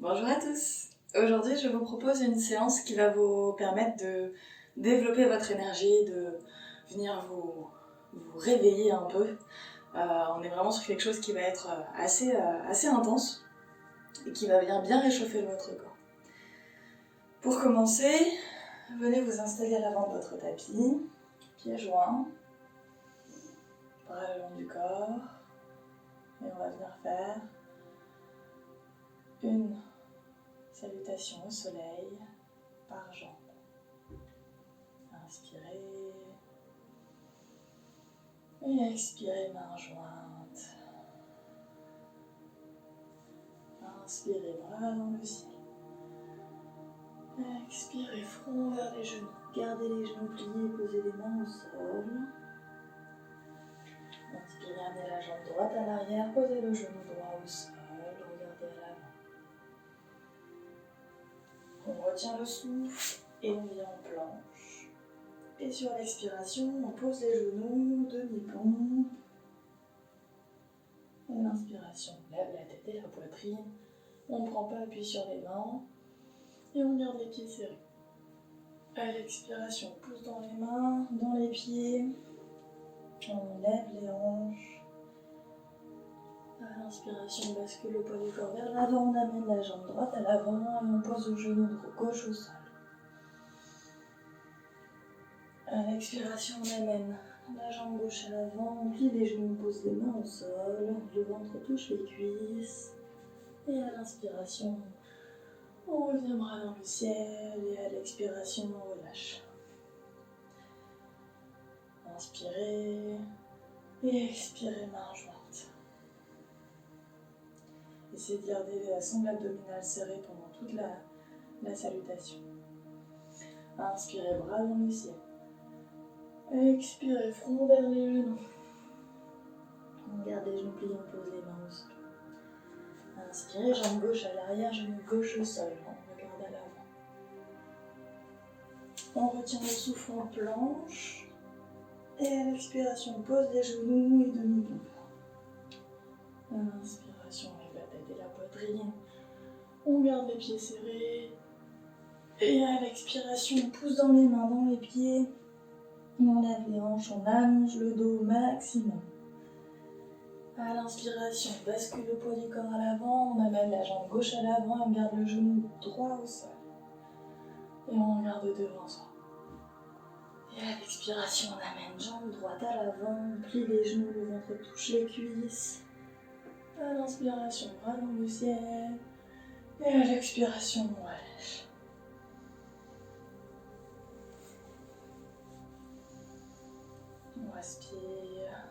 Bonjour à tous. Aujourd'hui, je vous propose une séance qui va vous permettre de développer votre énergie, de venir vous réveiller un peu. On est vraiment sur quelque chose qui va être assez intense et qui va venir bien réchauffer votre corps. Pour commencer, venez vous installer à l'avant de votre tapis, pieds joints, bras le long du corps, et on va venir faire une salutation au soleil par jambe. Inspirez et expirez main jointe. Inspirez bras dans le ciel. Expirez front vers les genoux. Gardez les genoux pliés, posez les mains au sol. Inspirez, amenez la jambe droite à l'arrière, posez le genou droit au sol, regardez à l'avant. On retient le souffle et on vient en planche. Et sur l'expiration, on pose les genoux, demi-pont. Et l'inspiration, on lève la tête et la poitrine. On ne prend pas appui sur les mains. Et on garde les pieds serrés. À l'expiration, on pousse dans les mains, dans les pieds. On lève les hanches. À l'inspiration, on bascule le poids du corps vers l'avant. On amène la jambe droite à l'avant et on pose le genou gauche au sol. À l'expiration, on amène la jambe gauche à l'avant. On plie les genoux, on pose les mains au sol. Le ventre touche les cuisses. Et à l'inspiration, on revient bras dans le ciel et à l'expiration, on relâche. Inspirez et expirez main jointe. Essayez de garder la sangle abdominale serrée pendant toute la salutation. Inspirez bras dans le ciel. Expirez front vers les genoux. On garde les genoux pliés, on pose les mains au sol. Inspirez, jambe gauche à l'arrière, genou gauche au sol. On regarde à l'avant. On retient le souffle en planche. Et à l'expiration, on pose les genoux et demi-pompe. À l'inspiration, on lève la tête et la poitrine. On garde les pieds serrés. Et à l'expiration, on pousse dans les mains, dans les pieds. On lève les hanches, on allonge le dos au maximum. À l'inspiration, on bascule le poids du corps à l'avant, on amène la jambe gauche à l'avant et on garde le genou droit au sol. Et on regarde devant soi. Et à l'expiration, on amène jambe droite à l'avant, on plie les genoux, le ventre touche les cuisses. À l'inspiration, bras dans le ciel. Et à l'expiration, on relâche. On respire.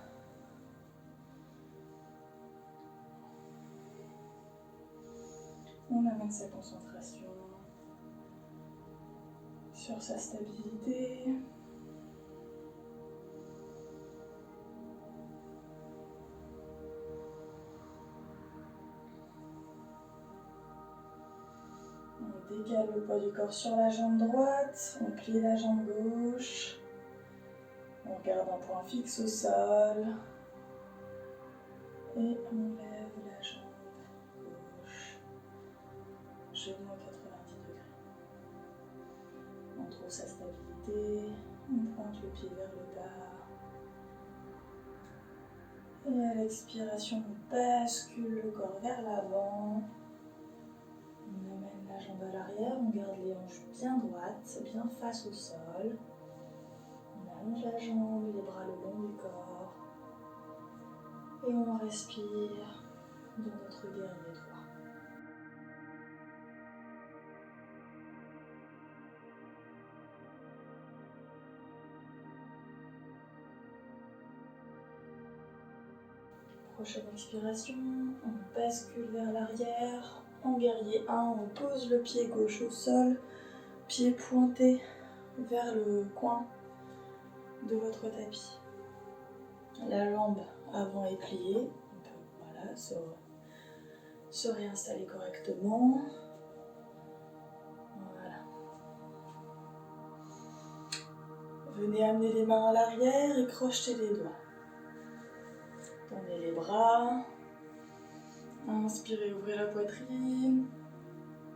On amène sa concentration sur sa stabilité. On décale le poids du corps sur la jambe droite, on plie la jambe gauche. On garde un point fixe au sol. Et on lève la jambe gauche. Genou à 90 degrés. On trouve sa stabilité. On pointe le pied vers le bas. Et à l'expiration, on bascule le corps vers l'avant. On amène la jambe à l'arrière. On garde les hanches bien droites, bien face au sol. On allonge la jambe, les bras le long du corps. Et on respire dans notre guerrier droit. Prochaine expiration, on bascule vers l'arrière. En guerrier 1, on pose le pied gauche au sol, pied pointé vers le coin de votre tapis. La jambe avant est pliée, on peut se réinstaller correctement. Voilà. Venez amener les mains à l'arrière et crochetez les doigts. Tendez les bras. Inspirez, ouvrez la poitrine.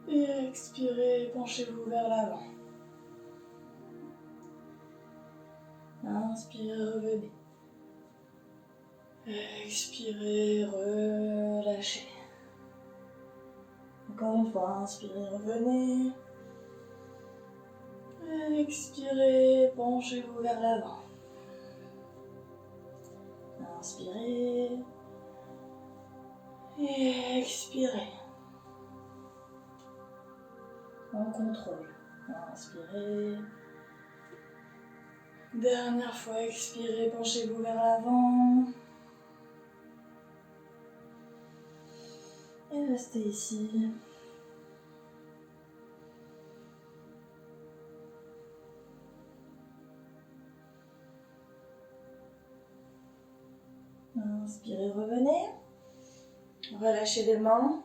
Et expirez, penchez-vous vers l'avant. Inspirez, revenez. Expirez, relâchez. Encore une fois, inspirez, revenez. Expirez, penchez-vous vers l'avant. Inspirez. Et expirez. En contrôle. Inspirez. Dernière fois, expirez, penchez-vous vers l'avant. Et restez ici. Inspirez, revenez. Relâchez les mains.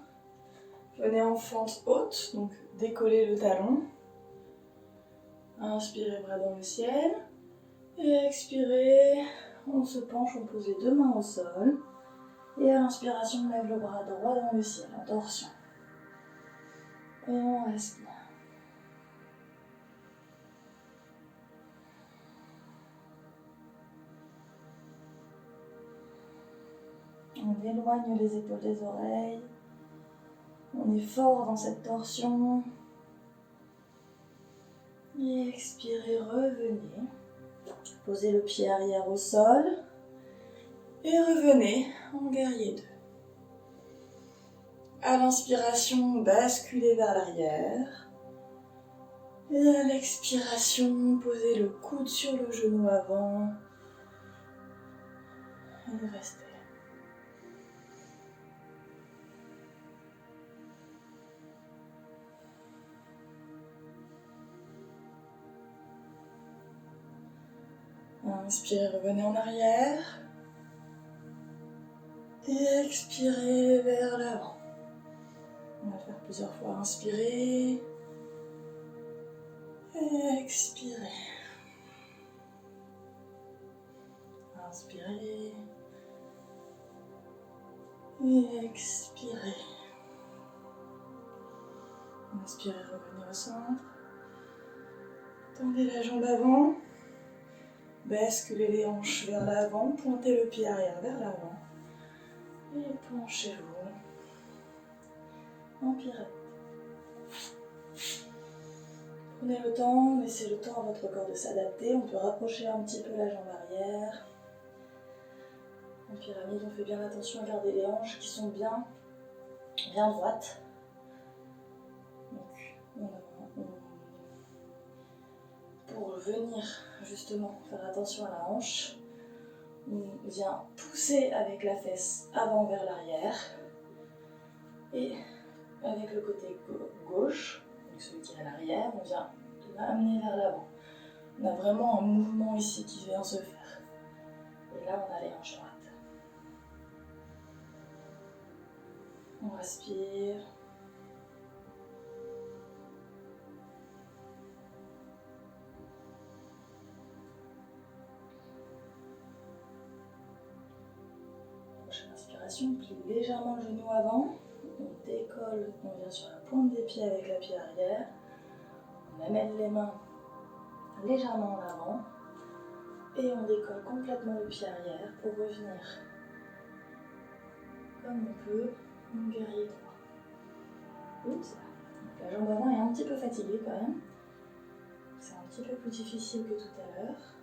Venez en fente haute, donc décollez le talon. Inspirez, bras dans le ciel. Et expirez, on se penche, on pose les deux mains au sol. Et à l'inspiration, on lève le bras droit dans le ciel, en torsion. Et on respire. On éloigne les épaules des oreilles. On est fort dans cette torsion. Et expirez, revenez. Posez le pied arrière au sol. Et revenez en guerrier 2. À l'inspiration, basculez vers l'arrière. Et à l'expiration, posez le coude sur le genou avant. Et restez. Inspirez, revenez en arrière. Et expirez vers l'avant. On va le faire plusieurs fois. Inspirez. Et expirez. Inspirez. Et expirez. Inspirez, revenez au centre. Tendez la jambe avant. Basculez les hanches vers l'avant. Pointez le pied arrière vers l'avant. Et penchez-vous en pirouette. Prenez le temps, laissez le temps à votre corps de s'adapter. On peut rapprocher un petit peu la jambe arrière. En pyramide, on fait bien attention à garder les hanches qui sont bien droites. Donc, pour venir justement faire attention à la hanche, on vient pousser avec la fesse avant vers l'arrière et avec le côté gauche, donc celui qui est à l'arrière, on vient l'amener vers l'avant. On a vraiment un mouvement ici qui vient se faire. Et là, on a les hanches droites. On respire. Prochaine inspiration, plie légèrement le genou avant. On décolle, on vient sur la pointe des pieds avec la pied arrière. On amène les mains légèrement en avant. Et on décolle complètement le pied arrière pour revenir comme on peut, en guerrier droit. Oups, la jambe avant est un petit peu fatiguée quand même. C'est un petit peu plus difficile que tout à l'heure.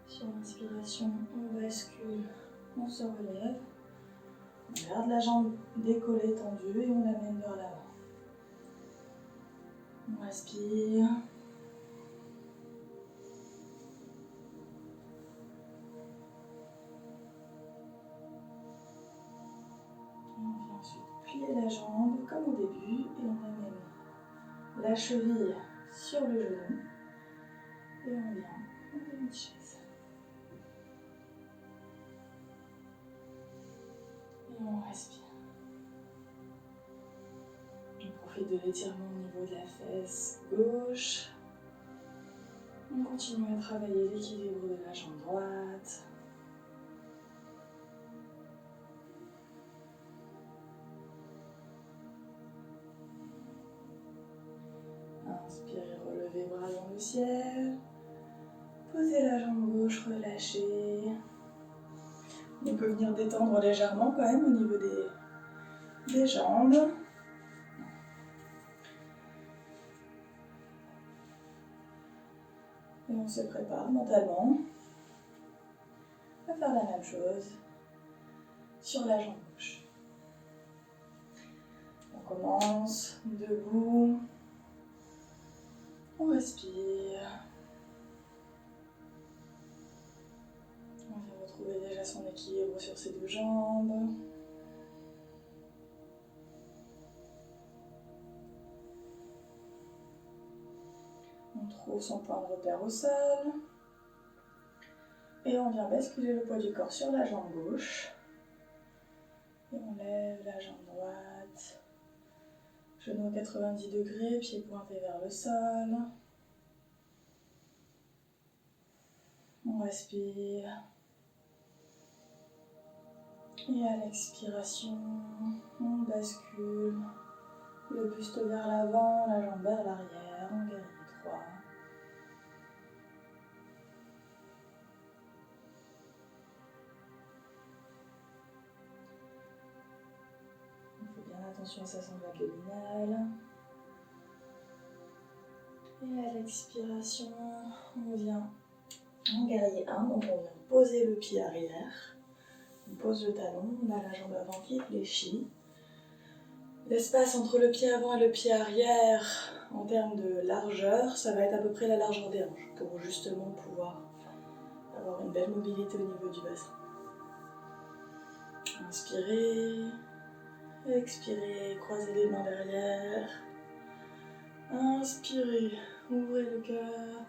Sur l'inspiration, on bascule, on se relève. On garde la jambe décollée, tendue et on l'amène vers l'avant. On respire. On vient ensuite plier la jambe comme au début et on amène la cheville sur le genou et on vient en demi-chaise. Et on respire. On profite de l'étirement au niveau de la fesse gauche. On continue à travailler l'équilibre de la jambe droite. Inspirez, relevez bras dans le ciel. Posez la jambe gauche, relâchez. On peut venir détendre légèrement quand même au niveau des jambes. Et on se prépare mentalement à faire la même chose sur la jambe gauche. On commence debout. On respire. On vient retrouver déjà son équilibre sur ses deux jambes. On trouve son point de repère au sol. Et on vient basculer le poids du corps sur la jambe gauche. Et on lève la jambe droite. Genou à 90 degrés, pieds pointés vers le sol. On respire. Et à l'expiration, on bascule le buste vers l'avant, la jambe vers l'arrière, on guérit 3. On fait bien attention à sa sangle abdominale. Et à l'expiration, on vient en guerrier 1, donc on vient poser le pied arrière. On pose le talon, on a la jambe avant qui fléchit. L'espace entre le pied avant et le pied arrière, en termes de largeur, ça va être à peu près la largeur des hanches, pour justement pouvoir avoir une belle mobilité au niveau du bassin. Inspirez, expirez, croisez les mains derrière. Inspirez, ouvrez le cœur.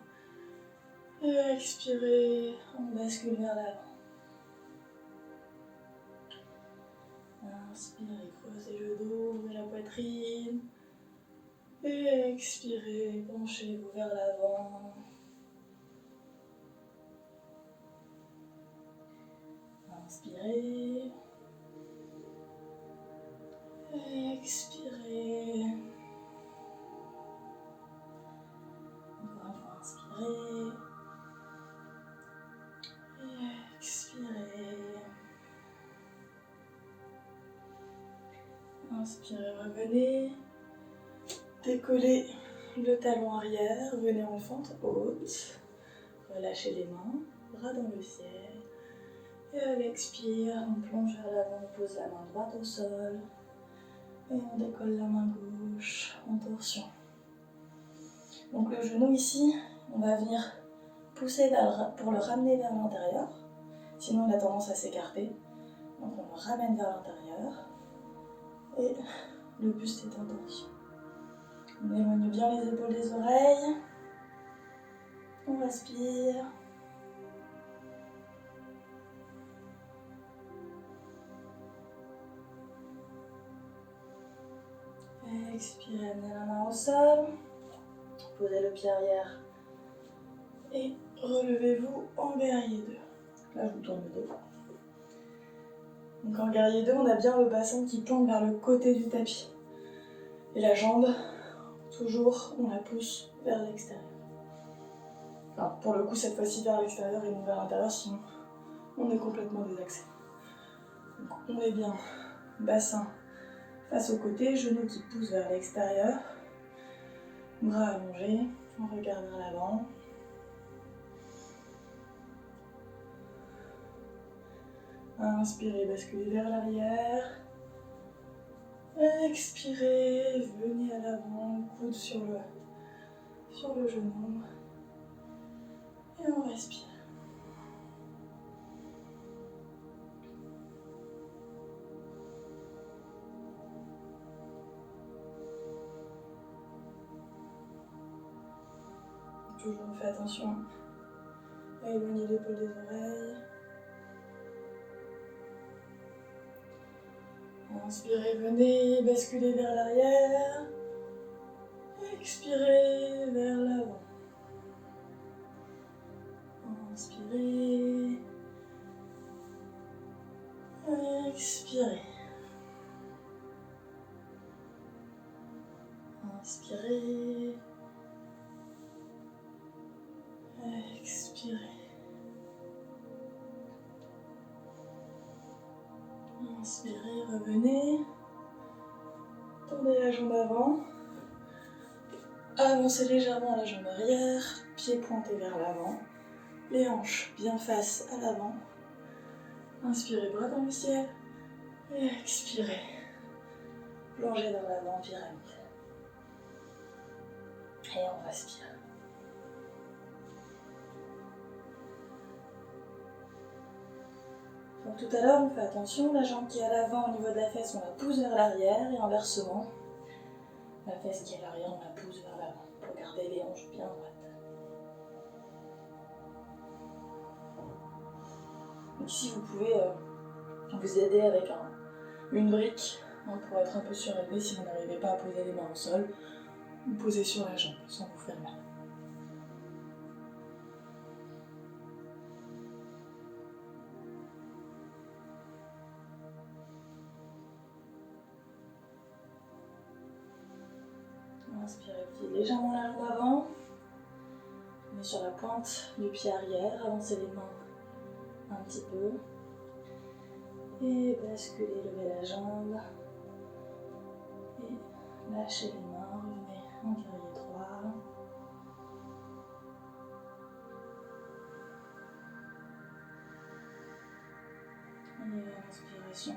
Et expirez, on bascule vers l'avant. Inspirez, creusez le dos, ouvrez la poitrine. Et expirez, penchez-vous vers l'avant. Inspirez. Et expirez. Encore une fois, inspirez. Et expirez. Inspirez, revenez. Décollez le talon arrière, venez en fente haute. Relâchez les mains, bras dans le ciel. Et à l'expire, on plonge vers l'avant, on pose la main droite au sol. Et on décolle la main gauche en torsion. Donc le genou ici, on va venir pousser pour le ramener vers l'intérieur. Sinon il a tendance à s'écarter. Donc on le ramène vers l'intérieur. Et le buste est en torsion. On éloigne bien les épaules des oreilles. On respire. Expirez, amenez la main au sol. Posez le pied arrière. Et relevez-vous en guerrier 2. Là, je vous tourne le dos. Donc en guerrier 2, on a bien le bassin qui tend vers le côté du tapis. Et la jambe, toujours, on la pousse vers l'extérieur. Enfin, pour le coup, cette fois-ci vers l'extérieur et non vers l'intérieur, sinon on est complètement désaxé. Donc on est bien, bassin face au côté, genoux qui poussent vers l'extérieur, bras allongés, on regarde vers l'avant. Inspirez, basculez vers l'arrière. Expirez, venez à l'avant, coude sur le genou. Et on respire. Toujours on fait attention à éloigner l'épaule des oreilles. Inspirez, venez, basculez vers l'arrière. Expirez vers l'avant. Inspirez. Expirez. Inspirez. expirez. Inspirez, revenez. Tendez la jambe avant. Avancez légèrement la jambe arrière. Pied pointé vers l'avant. Les hanches bien face à l'avant. Inspirez, bras dans le ciel. Et expirez. Plongez vers l'avant, pyramide. Et on respire. Donc tout à l'heure, on fait attention, la jambe qui est à l'avant au niveau de la fesse, on la pousse vers l'arrière et inversement. La fesse qui est à l'arrière, on la pousse vers l'avant pour garder les hanches bien droites. Donc ici, vous pouvez vous aider avec une brique pour être un peu surélevé si vous n'arrivez pas à poser les mains au sol. Vous posez sur la jambe sans vous faire mal. Inspirez, pliez légèrement la jambe avant. On est sur la pointe du pied arrière. Avancez les mains un petit peu. Et basculez, levez la jambe. Et lâchez les mains. Revenez en guerrier droit. Et inspiration,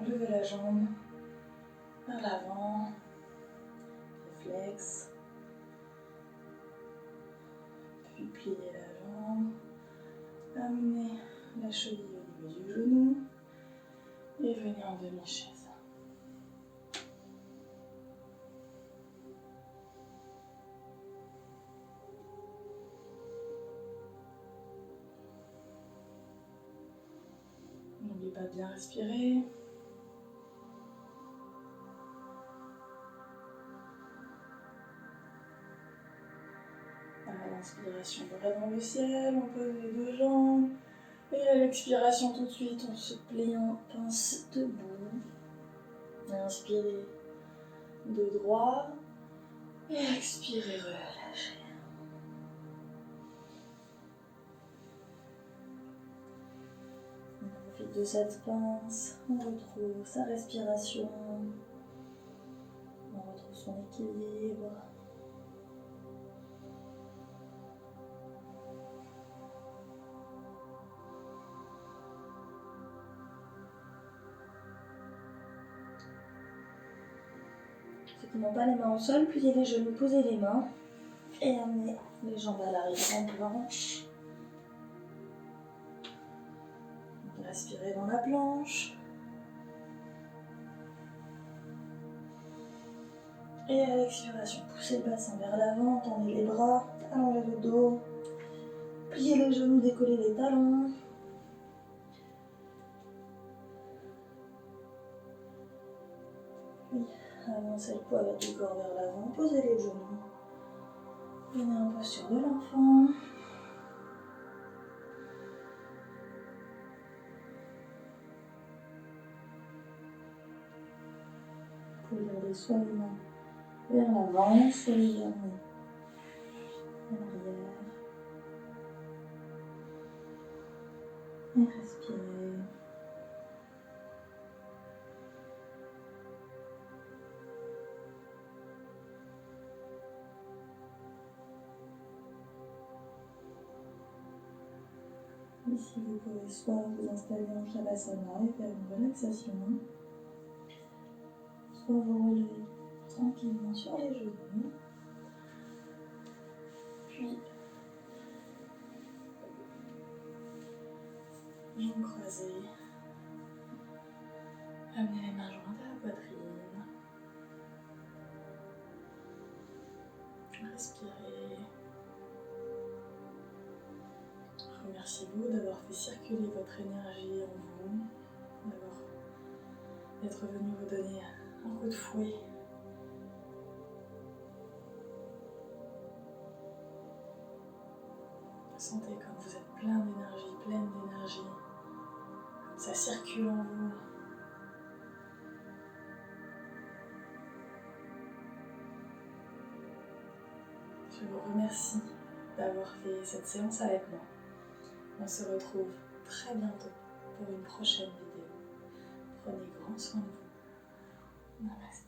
levez la jambe vers l'avant. Réflexe. Puis pliez la jambe. Amenez la cheville au niveau du genou. Et venez en demi-chaise. N'oubliez pas de bien respirer. À l'inspiration, bras dans le ciel, on pose les deux jambes. Et à l'expiration, tout de suite, on se plie en pince debout. Inspirez de droit. Et expirez, relâchez. On profite de cette pince. On retrouve sa respiration. On retrouve son équilibre. Ceux qui n'ont pas les mains au sol, pliez les genoux, posez les mains et amenez les jambes à l'arrière en planche. Respirez dans la planche. Et à l'expiration, poussez le bassin vers l'avant, tendez les bras, allongez le dos, pliez les genoux, décollez les talons. Puis avancez le poids avec le corps vers l'avant, posez les genoux. Venez en posture de l'enfant. Vous pouvez garder soit les mains vers l'avant, soit légèrement à l'arrière. Et respirez. Ici, vous pouvez soit vous installer en Shavasana et faire une relaxation, soit vous relever tranquillement sur les genoux, puis jambes croisées, amenez les mains jointes à la poitrine, respirez. Remerciez-vous d'avoir fait circuler votre énergie en vous, d'être venu vous donner un coup de fouet. Sentez comme vous êtes pleine d'énergie, comme ça circule en vous. Je vous remercie d'avoir fait cette séance avec moi. On se retrouve très bientôt pour une prochaine vidéo. Prenez grand soin de vous. Namasté.